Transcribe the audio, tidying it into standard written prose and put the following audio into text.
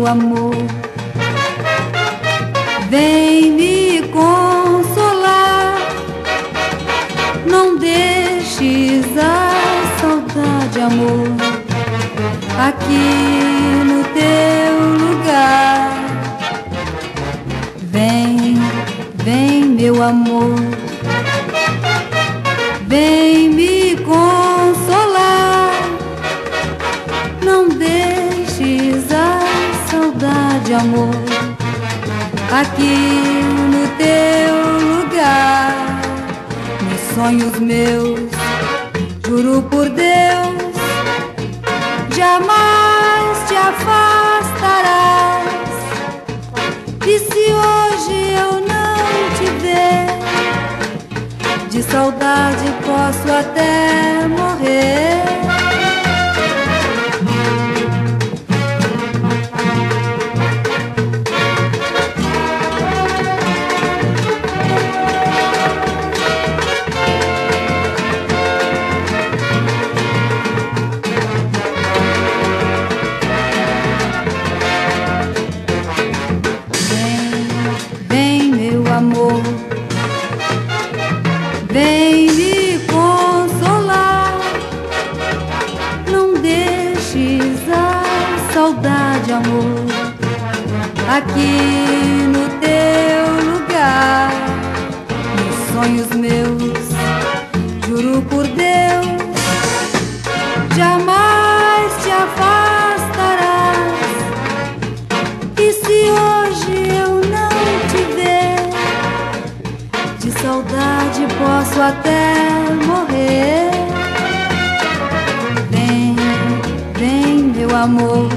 meu amor, vem me consolar. Não deixes a saudade, amor, aqui no teu lugar. Vem, vem, meu amor, vem me consolar. Não deixes a saudade, amor, aqui no teu lugar. Nos sonhos meus, juro por Deus, jamais te afastarás. E se hoje eu não te ver, de saudade posso até morrer. Amor, vem me consolar. Não deixes a saudade, amor, aqui no teu lugar. Nos sonhos meus, juro por Deus, jamais te afastarás. E se hoje eu não te ver, de saudade posso até morrer. Vem, vem, meu amor,